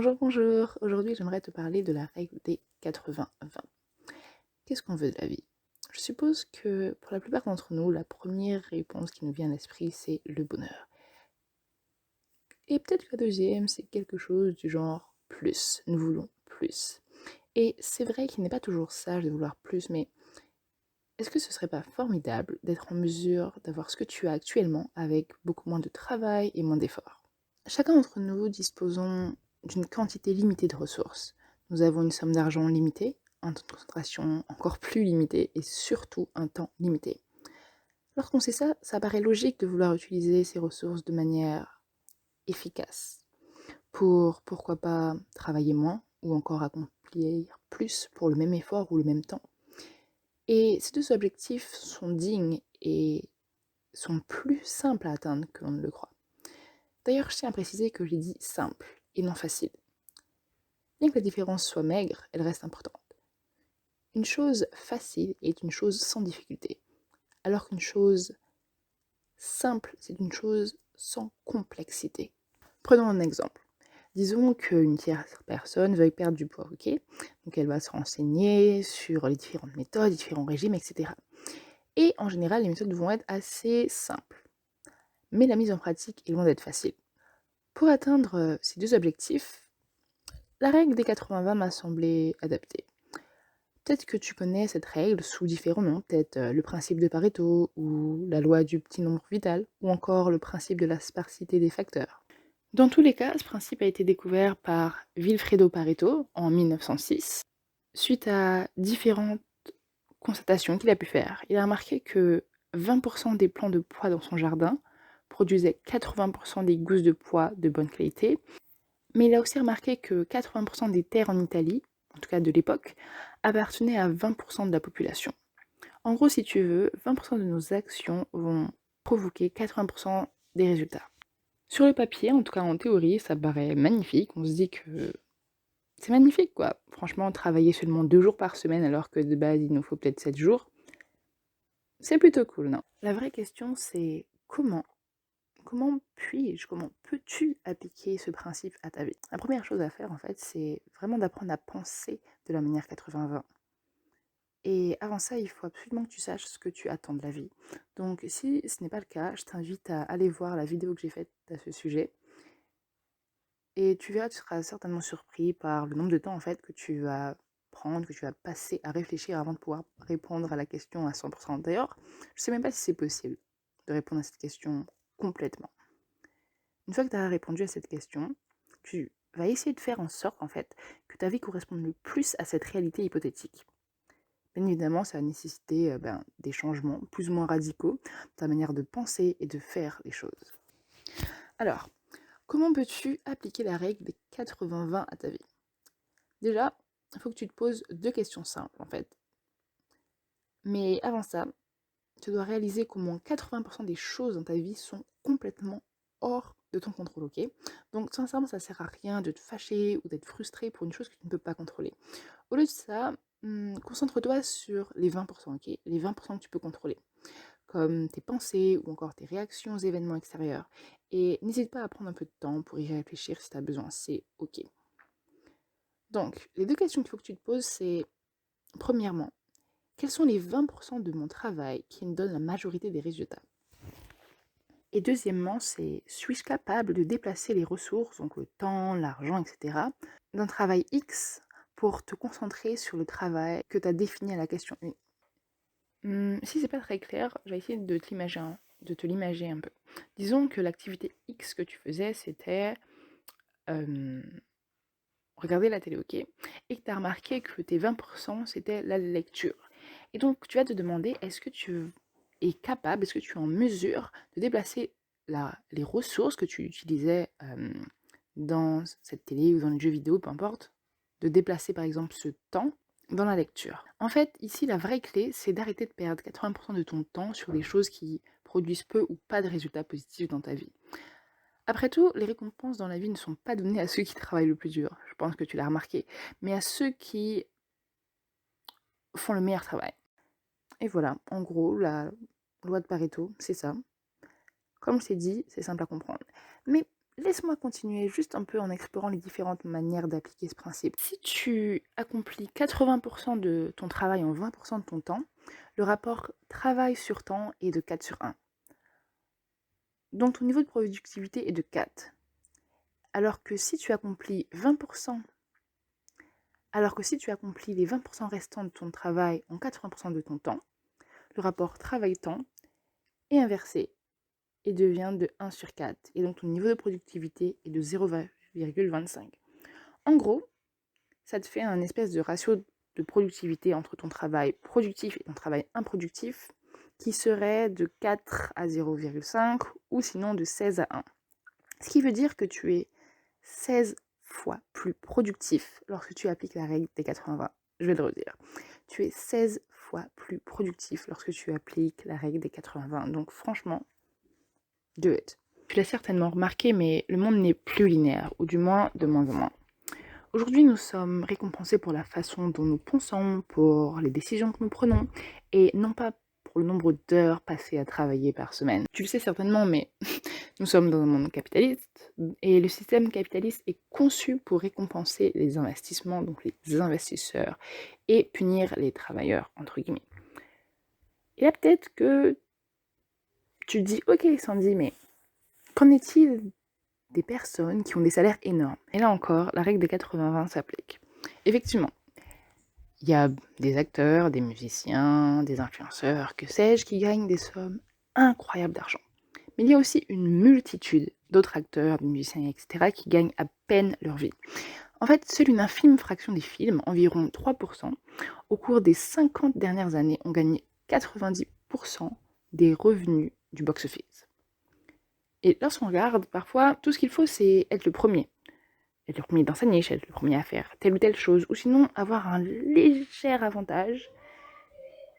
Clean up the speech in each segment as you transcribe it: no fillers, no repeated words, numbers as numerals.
Bonjour, bonjour. Aujourd'hui, j'aimerais te parler de la règle des 80-20. Qu'est-ce qu'on veut de la vie? Je suppose que pour la plupart d'entre nous, la première réponse qui nous vient à l'esprit, c'est le bonheur. Et peut-être que la deuxième, c'est quelque chose du genre plus. Nous voulons plus. Et c'est vrai qu'il n'est pas toujours sage de vouloir plus, mais est-ce que ce serait pas formidable d'être en mesure d'avoir ce que tu as actuellement avec beaucoup moins de travail et moins d'efforts? Chacun d'entre nous disposons d'une quantité limitée de ressources. Nous avons une somme d'argent limitée, un temps de concentration encore plus limité et surtout un temps limité. Lorsqu'on sait ça, ça paraît logique de vouloir utiliser ces ressources de manière efficace pour, pourquoi pas, travailler moins ou encore accomplir plus pour le même effort ou le même temps. Et ces deux objectifs sont dignes et sont plus simples à atteindre que l'on ne le croit. D'ailleurs, je tiens à préciser que j'ai dit simple et non facile. Bien que la différence soit maigre, elle reste importante. Une chose facile est une chose sans difficulté, alors qu'une chose simple, c'est une chose sans complexité. Prenons un exemple. Disons qu'une tierce personne veuille perdre du poids, ok? Donc elle va se renseigner sur les différentes méthodes, les différents régimes, etc. Et en général, les méthodes vont être assez simples. Mais la mise en pratique est loin d'être facile. Pour atteindre ces deux objectifs, la règle des 80-20 m'a semblé adaptée. Peut-être que tu connais cette règle sous différents noms, peut-être le principe de Pareto, ou la loi du petit nombre vital, ou encore le principe de la sparsité des facteurs. Dans tous les cas, ce principe a été découvert par Vilfredo Pareto en 1906. Suite à différentes constatations qu'il a pu faire, il a remarqué que 20% des plants de pois dans son jardin produisaient 80% des gousses de pois de bonne qualité, mais il a aussi remarqué que 80% des terres en Italie, en tout cas de l'époque, appartenaient à 20% de la population. En gros, si tu veux, 20% de nos actions vont provoquer 80% des résultats. Sur le papier, en tout cas en théorie, ça paraît magnifique. On se dit que c'est magnifique, quoi. Franchement, travailler seulement 2 jours par semaine alors que de base, il nous faut peut-être 7 jours, c'est plutôt cool, non? La vraie question, c'est comment? Comment peux-tu appliquer ce principe à ta vie? La première chose à faire, en fait, c'est vraiment d'apprendre à penser de la manière 80-20. Et avant ça, il faut absolument que tu saches ce que tu attends de la vie. Donc, si ce n'est pas le cas, je t'invite à aller voir la vidéo que j'ai faite à ce sujet. Et tu verras, tu seras certainement surpris par le nombre de temps en fait que tu vas prendre, que tu vas passer à réfléchir avant de pouvoir répondre à la question à 100%. D'ailleurs, je sais même pas si c'est possible de répondre à cette question complètement. Une fois que tu as répondu à cette question, tu vas essayer de faire en sorte en fait que ta vie corresponde le plus à cette réalité hypothétique. Bien évidemment, ça va nécessiter des changements plus ou moins radicaux dans ta manière de penser et de faire les choses. Alors, comment peux-tu appliquer la règle des 80-20 à ta vie? Déjà, il faut que tu te poses deux questions simples en fait. Mais avant ça, tu dois réaliser qu'au moins 80% des choses dans ta vie sont complètement hors de ton contrôle, ok? Donc sincèrement, ça sert à rien de te fâcher ou d'être frustré pour une chose que tu ne peux pas contrôler. Au lieu de ça, concentre-toi sur les 20%, ok? Les 20% que tu peux contrôler, comme tes pensées ou encore tes réactions aux événements extérieurs. Et n'hésite pas à prendre un peu de temps pour y réfléchir si tu as besoin, c'est ok. Donc, les deux questions qu'il faut que tu te poses, c'est, premièrement, quels sont les 20% de mon travail qui me donnent la majorité des résultats? Et deuxièmement, c'est, suis-je capable de déplacer les ressources, donc le temps, l'argent, etc., d'un travail X pour te concentrer sur le travail que tu as défini à la question 1? Si c'est pas très clair, je vais essayer de te l'imager un peu. Disons que l'activité X que tu faisais, c'était euh, regarder la télé, ok? Et que tu as remarqué que tes 20%, c'était la lecture. Et donc, tu vas te demander, est-ce que tu es capable, est-ce que tu es en mesure de déplacer les ressources que tu utilisais dans cette télé ou dans les jeux vidéo, peu importe, de déplacer par exemple ce temps dans la lecture. En fait, ici, la vraie clé, c'est d'arrêter de perdre 80% de ton temps sur des choses qui produisent peu ou pas de résultats positifs dans ta vie. Après tout, les récompenses dans la vie ne sont pas données à ceux qui travaillent le plus dur, je pense que tu l'as remarqué, mais à ceux qui font le meilleur travail. Et voilà, en gros, la loi de Pareto, c'est ça. Comme je t'ai dit, c'est simple à comprendre. Mais laisse-moi continuer juste un peu en explorant les différentes manières d'appliquer ce principe. Si tu accomplis 80% de ton travail en 20% de ton temps, le rapport travail sur temps est de 4 sur 1. Donc ton niveau de productivité est de 4. Alors que si tu accomplis 20%, alors que si tu accomplis les 20% restants de ton travail en 80% de ton temps, le rapport travail-temps est inversé et devient de 1 sur 4. Et donc ton niveau de productivité est de 0,25. En gros, ça te fait un espèce de ratio de productivité entre ton travail productif et ton travail improductif qui serait de 4 à 0,5 ou sinon de 16 à 1. Ce qui veut dire que tu es 16 fois plus productif lorsque tu appliques la règle des 80-20. Je vais le redire. Tu es 16 fois plus productif lorsque tu appliques la règle des 80-20. Donc franchement, do it. Tu l'as certainement remarqué, mais le monde n'est plus linéaire, ou du moins de moins en moins. Aujourd'hui, nous sommes récompensés pour la façon dont nous pensons, pour les décisions que nous prenons, et non pas pour le nombre d'heures passées à travailler par semaine. Tu le sais certainement, mais nous sommes dans un monde capitaliste, et le système capitaliste est conçu pour récompenser les investissements, donc les investisseurs, et punir les travailleurs, entre guillemets. Et là, peut-être que tu te dis, ok Sandy, mais qu'en est-il des personnes qui ont des salaires énormes? Et là encore, la règle des 80-20 s'applique. Effectivement, il y a des acteurs, des musiciens, des influenceurs, que sais-je, qui gagnent des sommes incroyables d'argent. Mais il y a aussi une multitude d'autres acteurs, des musiciens, etc., qui gagnent à peine leur vie. En fait, seule une infime fraction des films, environ 3%, au cours des 50 dernières années, ont gagné 90% des revenus du box-office. Et lorsqu'on regarde, parfois, tout ce qu'il faut, c'est être le premier. Être le premier dans sa niche, être le premier à faire telle ou telle chose, ou sinon avoir un léger avantage,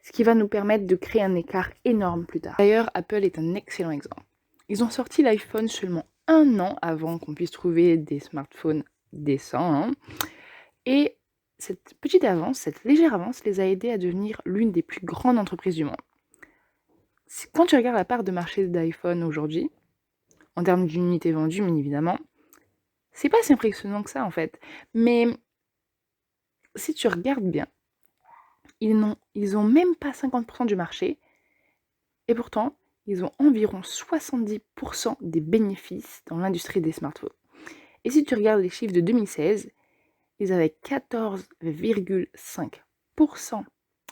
ce qui va nous permettre de créer un écart énorme plus tard. D'ailleurs, Apple est un excellent exemple. Ils ont sorti l'iPhone seulement 1 an avant qu'on puisse trouver des smartphones décents, hein. Et cette petite avance, cette légère avance, les a aidés à devenir l'une des plus grandes entreprises du monde. Quand tu regardes la part de marché d'iPhone aujourd'hui, en termes d'unités vendues, bien évidemment, c'est pas si impressionnant que ça en fait. Mais si tu regardes bien, ils ont même pas 50% du marché, et pourtant, ils ont environ 70% des bénéfices dans l'industrie des smartphones. Et si tu regardes les chiffres de 2016, ils avaient 14,5%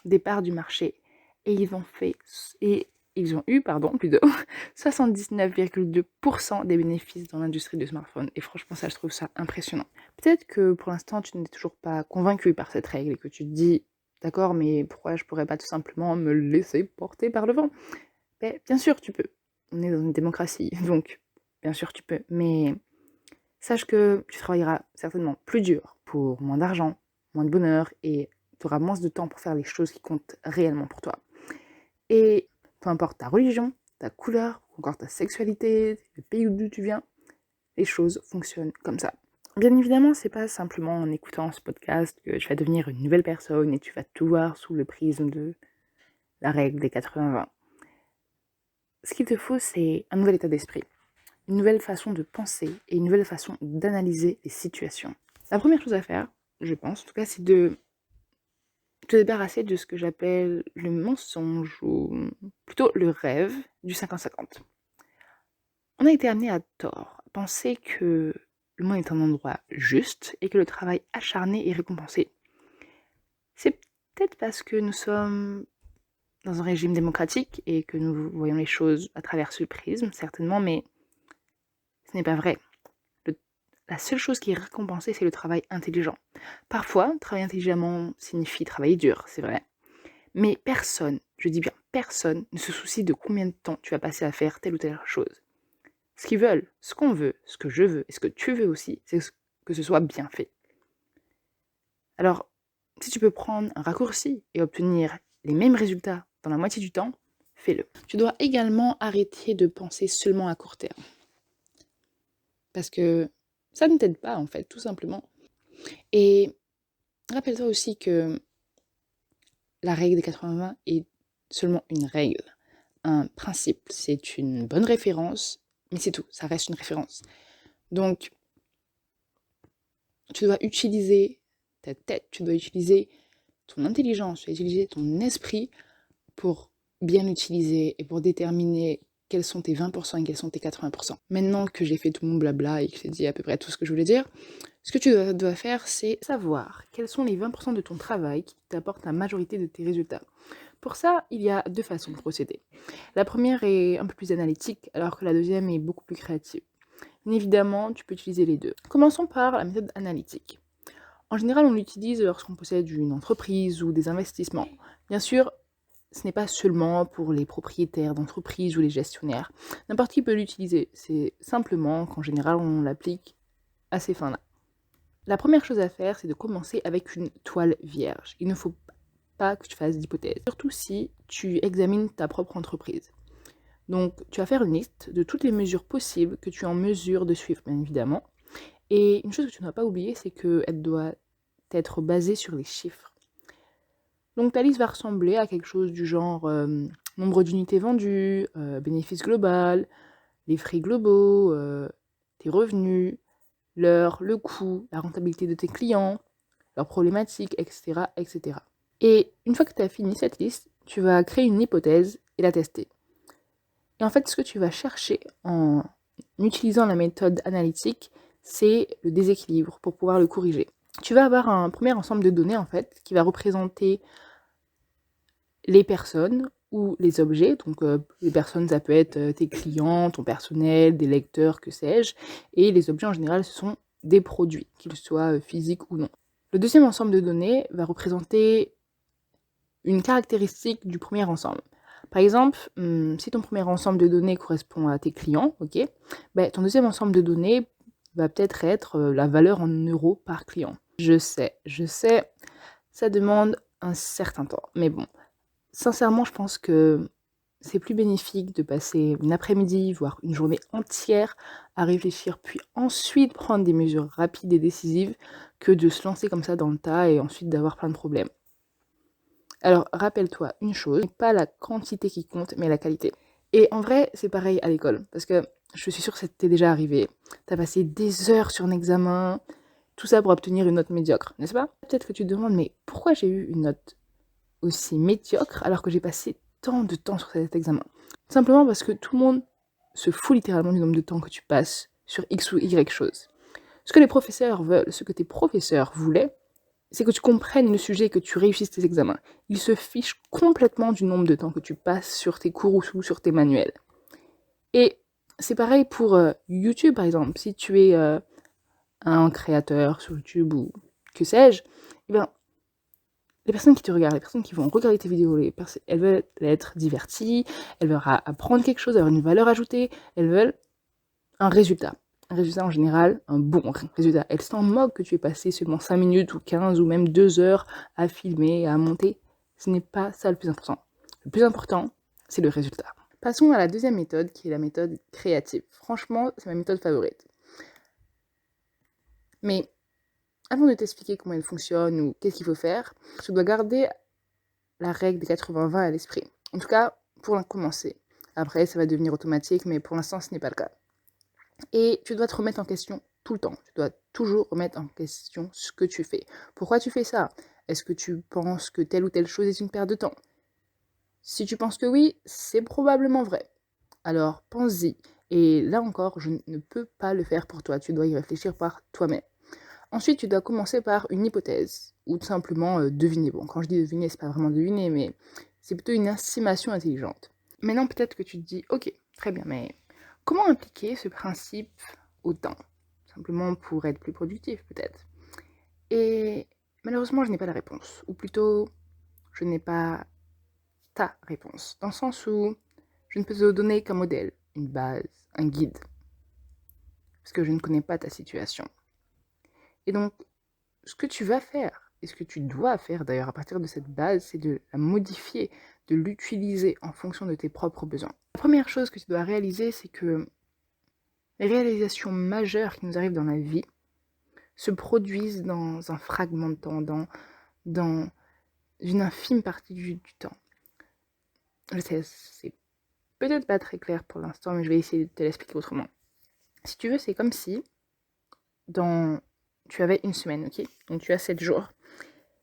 des parts du marché, et ils ont eu plutôt 79,2% des bénéfices dans l'industrie du smartphone. Et franchement, ça, je trouve ça impressionnant. Peut-être que pour l'instant, tu n'es toujours pas convaincu par cette règle et que tu te dis, d'accord, mais pourquoi je pourrais pas tout simplement me laisser porter par le vent? Ben, bien sûr, tu peux. On est dans une démocratie, donc bien sûr, tu peux. Mais sache que tu travailleras certainement plus dur pour moins d'argent, moins de bonheur, et tu auras moins de temps pour faire les choses qui comptent réellement pour toi. Et peu importe ta religion, ta couleur, ou encore ta sexualité, le pays d'où tu viens, les choses fonctionnent comme ça. Bien évidemment, c'est pas simplement en écoutant ce podcast que tu vas devenir une nouvelle personne et tu vas tout voir sous le prisme de la règle des 80-20. Ce qu'il te faut, c'est un nouvel état d'esprit, une nouvelle façon de penser et une nouvelle façon d'analyser les situations. La première chose à faire, je pense, en tout cas, c'est de te débarrasser de ce que j'appelle le mensonge, ou plutôt le rêve du 50-50. On a été amené à tort, à penser que le monde est un endroit juste et que le travail acharné est récompensé. C'est peut-être parce que nous sommes dans un régime démocratique et que nous voyons les choses à travers ce prisme, certainement, mais ce n'est pas vrai. La seule chose qui est récompensée, c'est le travail intelligent. Parfois, travailler intelligemment signifie travailler dur, c'est vrai. Mais personne, je dis bien personne, ne se soucie de combien de temps tu vas passer à faire telle ou telle chose. Ce qu'ils veulent, ce qu'on veut, ce que je veux et ce que tu veux aussi, c'est que ce soit bien fait. Alors, si tu peux prendre un raccourci et obtenir les mêmes résultats dans la moitié du temps, fais-le. Tu dois également arrêter de penser seulement à court terme. Parce que ça ne t'aide pas, en fait, tout simplement. Et rappelle-toi aussi que la règle des 80-20 est seulement une règle, un principe. C'est une bonne référence, mais c'est tout, ça reste une référence. Donc, tu dois utiliser ta tête, tu dois utiliser ton intelligence, tu dois utiliser ton esprit pour bien l'utiliser et pour déterminer quels sont tes 20% et quels sont tes 80%. Maintenant que j'ai fait tout mon blabla et que j'ai dit à peu près tout ce que je voulais dire, ce que tu dois faire, c'est savoir quels sont les 20% de ton travail qui t'apportent la majorité de tes résultats. Pour ça, il y a deux façons de procéder. La première est un peu plus analytique, alors que la deuxième est beaucoup plus créative. Bien évidemment, tu peux utiliser les deux. Commençons par la méthode analytique. En général, on l'utilise lorsqu'on possède une entreprise ou des investissements. Bien sûr, ce n'est pas seulement pour les propriétaires d'entreprises ou les gestionnaires. N'importe qui peut l'utiliser. C'est simplement qu'en général, on l'applique à ces fins-là. La première chose à faire, c'est de commencer avec une toile vierge. Il ne faut pas que tu fasses d'hypothèses, surtout si tu examines ta propre entreprise. Donc, tu vas faire une liste de toutes les mesures possibles que tu es en mesure de suivre, bien évidemment. Et une chose que tu ne dois pas oublier, c'est qu'elle doit être basée sur les chiffres. Donc, ta liste va ressembler à quelque chose du genre nombre d'unités vendues, bénéfice global, les frais globaux, tes revenus, l'heure, le coût, la rentabilité de tes clients, leurs problématiques, etc., etc. Et une fois que tu as fini cette liste, tu vas créer une hypothèse et la tester. Et en fait, ce que tu vas chercher en utilisant la méthode analytique, c'est le déséquilibre pour pouvoir le corriger. Tu vas avoir un premier ensemble de données, en fait, qui va représenter les personnes ou les objets. Donc, les personnes, ça peut être tes clients, ton personnel, des lecteurs, que sais-je. Et les objets, en général, ce sont des produits, qu'ils soient physiques ou non. Le deuxième ensemble de données va représenter une caractéristique du premier ensemble. Par exemple, si ton premier ensemble de données correspond à tes clients, ok, ben, ton deuxième ensemble de données va peut-être être la valeur en euros par client. Je sais, ça demande un certain temps. Mais bon, sincèrement, je pense que c'est plus bénéfique de passer une après-midi, voire une journée entière à réfléchir, puis ensuite prendre des mesures rapides et décisives, que de se lancer comme ça dans le tas et ensuite d'avoir plein de problèmes. Alors, rappelle-toi une chose, pas la quantité qui compte, mais la qualité. Et en vrai, c'est pareil à l'école, parce que je suis sûre que ça t'est déjà arrivé. T'as passé des heures sur un examen, tout ça pour obtenir une note médiocre, n'est-ce pas? Peut-être que tu te demandes, mais pourquoi j'ai eu une note aussi médiocre alors que j'ai passé tant de temps sur cet examen? Simplement parce que tout le monde se fout littéralement du nombre de temps que tu passes sur X ou Y chose. Ce que les professeurs veulent, ce que tes professeurs voulaient, c'est que tu comprennes le sujet et que tu réussisses tes examens. Ils se fichent complètement du nombre de temps que tu passes sur tes cours ou sur tes manuels. Et c'est pareil pour YouTube, par exemple. Si tu es un créateur sur YouTube ou que sais-je, eh bien, les personnes qui te regardent, les personnes qui vont regarder tes vidéos, elles veulent être diverties, elles veulent apprendre quelque chose, avoir une valeur ajoutée, elles veulent un résultat. Un résultat en général, un bon résultat. Elles s'en moquent que tu aies passé seulement 5 minutes ou 15 ou même 2 heures à filmer, à monter. Ce n'est pas ça le plus important. Le plus important, c'est le résultat. Passons à la deuxième méthode, qui est la méthode créative. Franchement, c'est ma méthode favorite. Mais avant de t'expliquer comment elle fonctionne ou qu'est-ce qu'il faut faire, tu dois garder la règle des 80-20 à l'esprit. En tout cas, pour commencer. Après, ça va devenir automatique, mais pour l'instant, ce n'est pas le cas. Et tu dois te remettre en question tout le temps. Tu dois toujours remettre en question ce que tu fais. Pourquoi tu fais ça? Est-ce que tu penses que telle ou telle chose est une perte de temps? Si tu penses que oui, c'est probablement vrai. Alors, pense-y. Et là encore, je ne peux pas le faire pour toi. Tu dois y réfléchir par toi-même. Ensuite, tu dois commencer par une hypothèse, ou tout simplement deviner. Bon, quand je dis deviner, c'est pas vraiment deviner, mais c'est plutôt une estimation intelligente. Maintenant, peut-être que tu te dis, ok, très bien, mais comment appliquer ce principe au temps? Simplement pour être plus productif, peut-être. Et malheureusement, je n'ai pas la réponse. Ou plutôt, je n'ai pas ta réponse. Dans le sens où je ne peux te donner qu'un modèle, une base, un guide. Parce que je ne connais pas ta situation. Et donc, ce que tu vas faire, et ce que tu dois faire d'ailleurs à partir de cette base, c'est de la modifier, de l'utiliser en fonction de tes propres besoins. La première chose que tu dois réaliser, c'est que les réalisations majeures qui nous arrivent dans la vie se produisent dans un fragment de temps, dans une infime partie du temps. Je sais, c'est peut-être pas très clair pour l'instant, mais je vais essayer de te l'expliquer autrement. Si tu veux, c'est comme si tu avais une semaine, ok? Donc tu as 7 jours.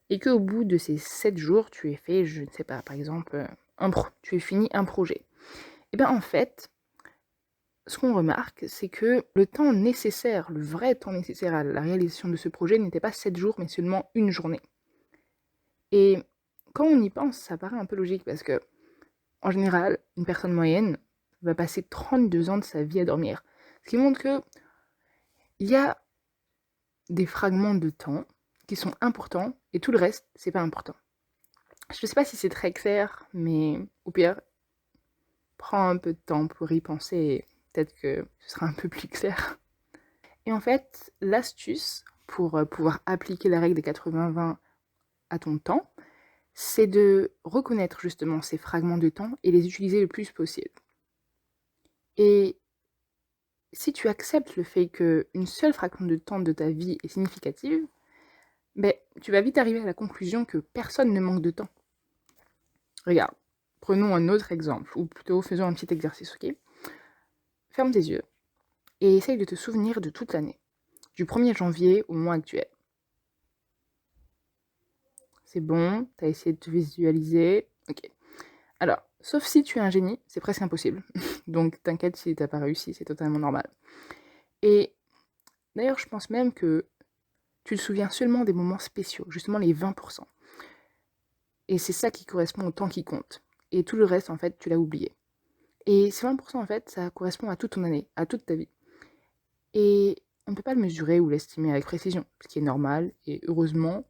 Et qu'au bout de ces 7 jours, tu aies fait, je ne sais pas, par exemple, tu aies fini un projet. Et bien en fait, ce qu'on remarque, c'est que le temps nécessaire, le vrai temps nécessaire à la réalisation de ce projet n'était pas 7 jours, mais seulement une journée. Et quand on y pense, ça paraît un peu logique parce que, en général, une personne moyenne va passer 32 ans de sa vie à dormir. Ce qui montre que il y a des fragments de temps qui sont importants et tout le reste, c'est pas important. Je sais pas si c'est très clair, mais au pire, prends un peu de temps pour y penser et peut-être que ce sera un peu plus clair. Et en fait, l'astuce pour pouvoir appliquer la règle des 80-20 à ton temps, c'est de reconnaître justement ces fragments de temps et les utiliser le plus possible. Et si tu acceptes le fait qu'une seule fraction de temps de ta vie est significative, ben, tu vas vite arriver à la conclusion que personne ne manque de temps. Regarde, prenons un autre exemple, ou plutôt faisons un petit exercice, ok? Ferme tes yeux et essaye de te souvenir de toute l'année, du 1er janvier au mois actuel. C'est bon, t'as essayé de te visualiser, ok. Alors, sauf si tu es un génie, c'est presque impossible. Donc t'inquiète si t'as pas réussi, c'est totalement normal. Et d'ailleurs, je pense même que tu te souviens seulement des moments spéciaux, justement les 20%. Et c'est ça qui correspond au temps qui compte. Et tout le reste, en fait, tu l'as oublié. Et ces 20%, en fait, ça correspond à toute ton année, à toute ta vie. Et on ne peut pas le mesurer ou l'estimer avec précision, ce qui est normal. Et heureusement,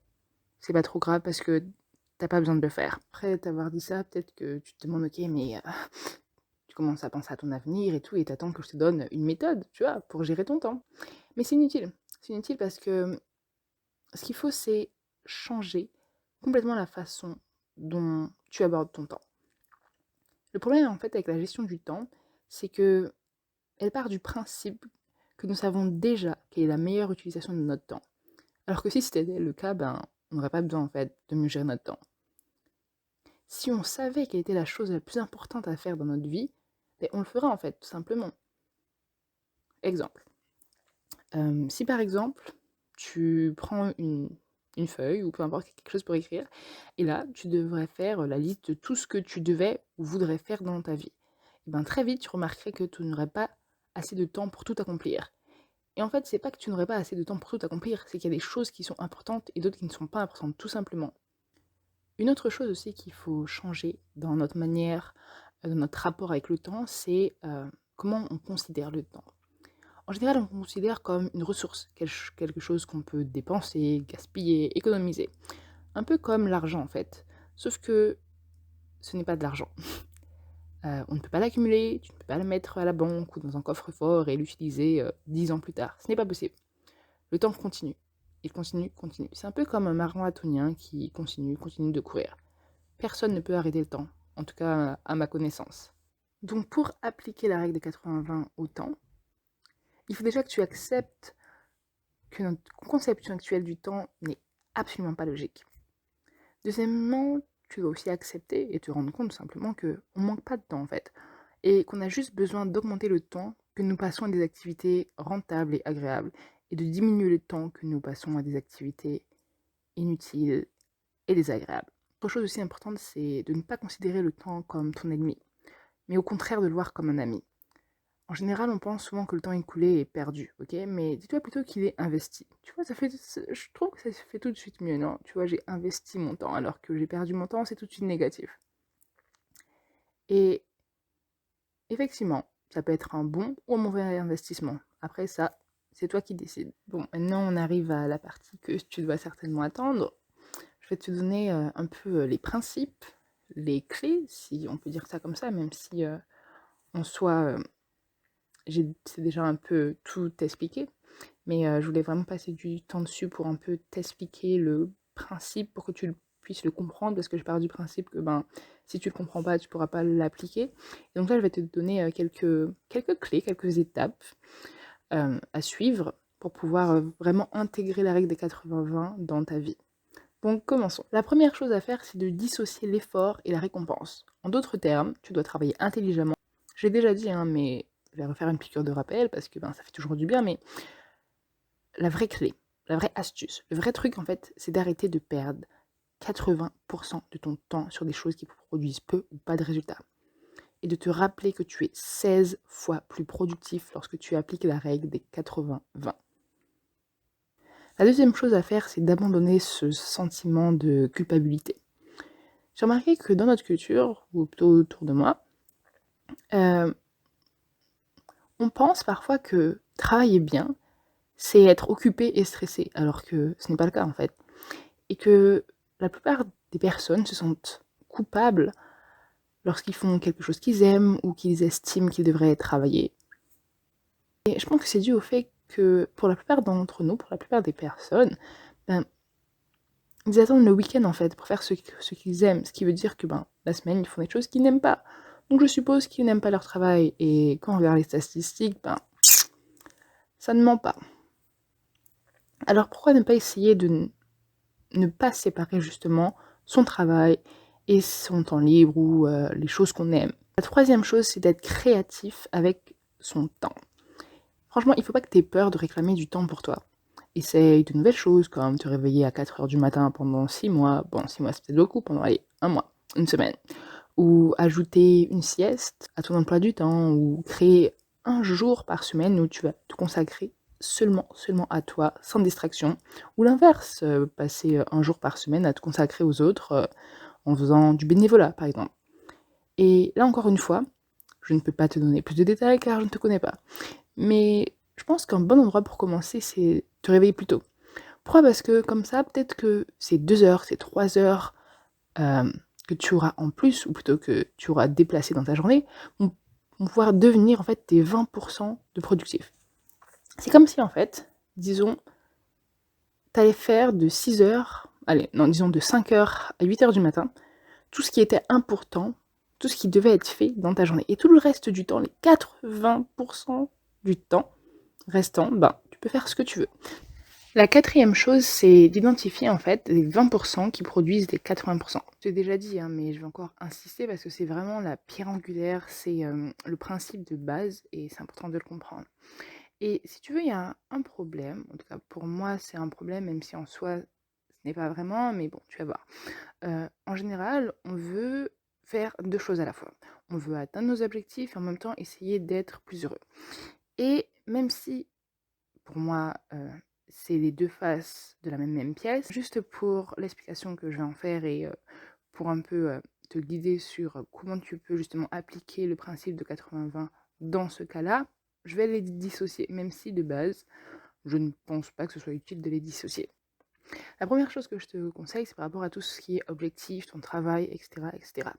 c'est pas trop grave parce que t'as pas besoin de le faire. Après t'avoir dit ça, peut-être que tu te demandes, ok, mais tu commences à penser à ton avenir et tout, et t'attends que je te donne une méthode, tu vois, pour gérer ton temps. Mais c'est inutile. C'est inutile parce que ce qu'il faut, c'est changer complètement la façon dont tu abordes ton temps. Le problème, en fait, avec la gestion du temps, c'est que elle part du principe que nous savons déjà quelle est la meilleure utilisation de notre temps. Alors que si c'était le cas, ben, on n'aurait pas besoin, en fait, de mieux gérer notre temps. Si on savait quelle était la chose la plus importante à faire dans notre vie, ben, on le ferait, en fait, tout simplement. Exemple. Si par exemple, tu prends une feuille ou peu importe quelque chose pour écrire, et là, tu devrais faire la liste de tout ce que tu devais ou voudrais faire dans ta vie. Et ben très vite, tu remarquerais que tu n'aurais pas assez de temps pour tout accomplir. Et en fait, c'est pas que tu n'aurais pas assez de temps pour tout accomplir, c'est qu'il y a des choses qui sont importantes et d'autres qui ne sont pas importantes, tout simplement. Une autre chose aussi qu'il faut changer dans notre manière, dans notre rapport avec le temps, c'est comment on considère le temps. En général, on le considère comme une ressource, quelque chose qu'on peut dépenser, gaspiller, économiser. Un peu comme l'argent en fait. Sauf que ce n'est pas de l'argent. On ne peut pas l'accumuler, tu ne peux pas le mettre à la banque ou dans un coffre-fort et l'utiliser 10 ans plus tard. Ce n'est pas possible. Le temps continue. Il continue, continue. C'est un peu comme un marathonien qui continue de courir. Personne ne peut arrêter le temps, en tout cas à ma connaissance. Donc pour appliquer la règle des 80-20 au temps, il faut déjà que tu acceptes que notre conception actuelle du temps n'est absolument pas logique. Deuxièmement, tu dois aussi accepter et te rendre compte simplement qu'on ne manque pas de temps en fait, et qu'on a juste besoin d'augmenter le temps que nous passons à des activités rentables et agréables, et de diminuer le temps que nous passons à des activités inutiles et désagréables. Autre chose aussi importante, c'est de ne pas considérer le temps comme ton ennemi, mais au contraire de le voir comme un ami. En général, on pense souvent que le temps écoulé est perdu, ok? Mais dis-toi plutôt qu'il est investi. Tu vois, je trouve que ça se fait tout de suite mieux, non? Tu vois, j'ai investi mon temps, alors que j'ai perdu mon temps, c'est tout de suite négatif. Et effectivement, ça peut être un bon ou un mauvais investissement. Après ça, c'est toi qui décides. Bon, maintenant on arrive à la partie que tu dois certainement attendre. Je vais te donner un peu les principes, les clés, si on peut dire ça comme ça, même si en soi, c'est déjà un peu tout expliqué. Mais je voulais vraiment passer du temps dessus pour un peu t'expliquer le principe pour que tu puisses le comprendre, parce que je pars du principe que ben, si tu le comprends pas, tu pourras pas l'appliquer. Et donc là, je vais te donner quelques clés, quelques étapes à suivre pour pouvoir vraiment intégrer la règle des 80-20 dans ta vie. Donc commençons. La première chose à faire, c'est de dissocier l'effort et la récompense. En d'autres termes, tu dois travailler intelligemment. J'ai déjà dit, hein, mais je vais refaire une piqûre de rappel parce que ben, ça fait toujours du bien, mais la vraie clé, la vraie astuce, le vrai truc en fait, c'est d'arrêter de perdre 80% de ton temps sur des choses qui produisent peu ou pas de résultats. Et de te rappeler que tu es 16 fois plus productif lorsque tu appliques la règle des 80-20. La deuxième chose à faire, c'est d'abandonner ce sentiment de culpabilité. J'ai remarqué que dans notre culture, ou plutôt autour de moi, on pense parfois que travailler bien, c'est être occupé et stressé, alors que ce n'est pas le cas en fait. Et que la plupart des personnes se sentent coupables lorsqu'ils font quelque chose qu'ils aiment ou qu'ils estiment qu'ils devraient travailler. Et je pense que c'est dû au fait que pour la plupart d'entre nous, pour la plupart des personnes, ils attendent le week-end en fait pour faire ce qu'ils aiment, ce qui veut dire que la semaine, ils font des choses qu'ils n'aiment pas. Donc je suppose qu'ils n'aiment pas leur travail et quand on regarde les statistiques, ça ne ment pas. Alors pourquoi ne pas essayer de ne pas séparer justement son travail et son temps libre ou les choses qu'on aime. La troisième chose, c'est d'être créatif avec son temps. Franchement, il ne faut pas que tu aies peur de réclamer du temps pour toi. Essaye de nouvelles choses, comme te réveiller à 4h du matin pendant 6 mois. Bon, 6 mois, c'est peut-être beaucoup, pendant, allez, 1 mois, une semaine. Ou ajouter une sieste à ton emploi du temps, ou créer un jour par semaine où tu vas te consacrer seulement à toi, sans distraction. Ou l'inverse, passer un jour par semaine à te consacrer aux autres en faisant du bénévolat, par exemple. Et là, encore une fois, je ne peux pas te donner plus de détails car je ne te connais pas. Mais je pense qu'un bon endroit pour commencer, c'est te réveiller plus tôt. Pourquoi? Parce que comme ça, peut-être que ces 2 heures, ces 3 heures que tu auras en plus, ou plutôt que tu auras déplacé dans ta journée, vont pouvoir devenir en fait tes 20% de productif. C'est comme si en fait, disons, tu allais faire de 6 heures, allez, non, disons de 5 heures à 8 heures du matin, tout ce qui était important, tout ce qui devait être fait dans ta journée. Et tout le reste du temps, les 80% du temps restant, tu peux faire ce que tu veux. La quatrième chose, c'est d'identifier en fait les 20% qui produisent les 80%. Je l'ai déjà dit, mais je vais encore insister parce que c'est vraiment la pierre angulaire, c'est le principe de base et c'est important de le comprendre. Et si tu veux, il y a un problème, en tout cas pour moi c'est un problème, même si en soi ce n'est pas vraiment, mais bon, tu vas voir. En général, on veut faire 2 choses à la fois. On veut atteindre nos objectifs et en même temps essayer d'être plus heureux. Et même si, pour moi, c'est les 2 faces de la même pièce, juste pour l'explication que je vais en faire et pour un peu, te guider sur comment tu peux justement appliquer le principe de 80-20 dans ce cas-là, je vais les dissocier, même si de base, je ne pense pas que ce soit utile de les dissocier. La première chose que je te conseille, c'est par rapport à tout ce qui est objectif, ton travail, etc.,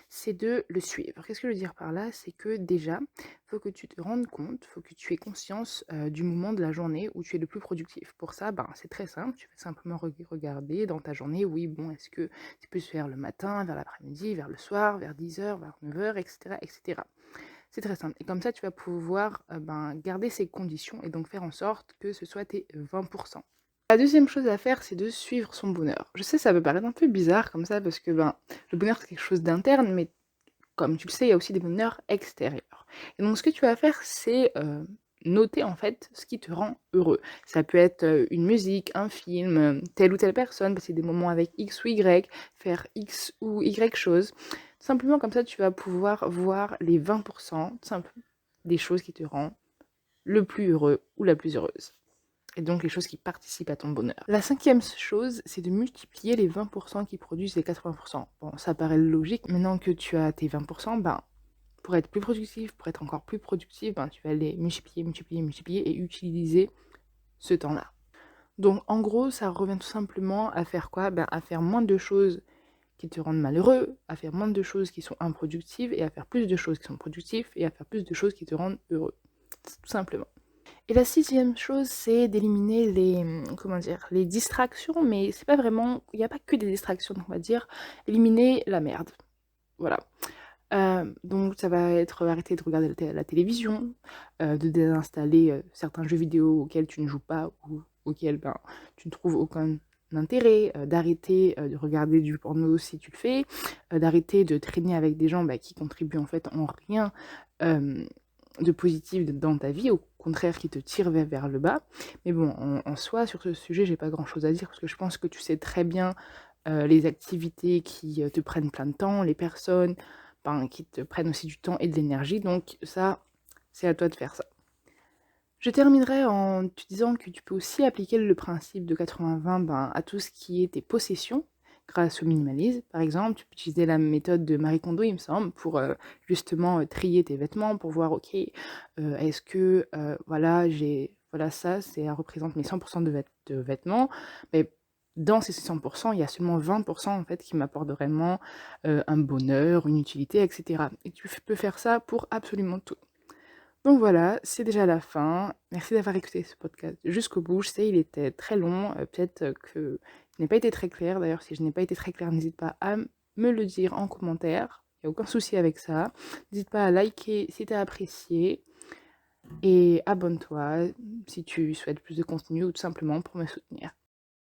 c'est de le suivre. Qu'est-ce que je veux dire par là? C'est que déjà, il faut que tu te rendes compte, il faut que tu aies conscience du moment de la journée où tu es le plus productif. Pour ça, c'est très simple, tu vas simplement regarder dans ta journée, oui, bon, est-ce que tu peux se faire le matin, vers l'après-midi, vers le soir, vers 10h, vers 9h, etc. C'est très simple. Et comme ça, tu vas pouvoir garder ces conditions et donc faire en sorte que ce soit tes 20%. La deuxième chose à faire, c'est de suivre son bonheur. Je sais, ça peut paraître un peu bizarre comme ça, parce que le bonheur, c'est quelque chose d'interne, mais comme tu le sais, il y a aussi des bonheurs extérieurs. Et donc, ce que tu vas faire, c'est noter en fait ce qui te rend heureux. Ça peut être une musique, un film, telle ou telle personne, passer des moments avec X ou Y, faire X ou Y chose. Simplement, comme ça, tu vas pouvoir voir les 20% des choses qui te rendent le plus heureux ou la plus heureuse. Et donc les choses qui participent à ton bonheur. La cinquième chose, c'est de multiplier les 20% qui produisent les 80%. Bon, ça paraît logique. Maintenant que tu as tes 20%, pour être plus productif, pour être encore plus productif, tu vas les multiplier et utiliser ce temps-là. Donc en gros, ça revient tout simplement à faire quoi? À faire moins de choses qui te rendent malheureux, à faire moins de choses qui sont improductives et à faire plus de choses qui sont productives et à faire plus de choses qui te rendent heureux. Tout simplement. Et la sixième chose, c'est d'éliminer les distractions, mais c'est pas vraiment, il n'y a pas que des distractions, on va dire, éliminer la merde. Voilà. Donc ça va être arrêter de regarder la télévision, de désinstaller certains jeux vidéo auxquels tu ne joues pas ou auxquels tu ne trouves aucun intérêt, d'arrêter de regarder du porno si tu le fais, d'arrêter de traîner avec des gens qui contribuent en fait en rien de positif dans ta vie, au contraire qui te tire vers le bas. Mais bon, en soi, sur ce sujet, j'ai pas grand-chose à dire parce que je pense que tu sais très bien les activités qui te prennent plein de temps, les personnes qui te prennent aussi du temps et de l'énergie. Donc ça, c'est à toi de faire ça. Je terminerai en te disant que tu peux aussi appliquer le principe de 80-20 à tout ce qui est tes possessions, grâce au minimalisme. Par exemple, tu peux utiliser la méthode de Marie Kondo, il me semble, pour justement trier tes vêtements, pour voir, ok, est-ce que, voilà, voilà, ça représente mes 100% de vêtements, mais dans ces 100%, il y a seulement 20% en fait qui m'apportent vraiment un bonheur, une utilité, etc. Et tu peux faire ça pour absolument tout. Donc voilà, c'est déjà la fin. Merci d'avoir écouté ce podcast jusqu'au bout. Je sais, il était très long. Peut-être que je n'ai pas été très claire. D'ailleurs, si je n'ai pas été très claire, n'hésite pas à me le dire en commentaire. Il n'y a aucun souci avec ça. N'hésite pas à liker si tu as apprécié. Et abonne-toi si tu souhaites plus de contenu ou tout simplement pour me soutenir.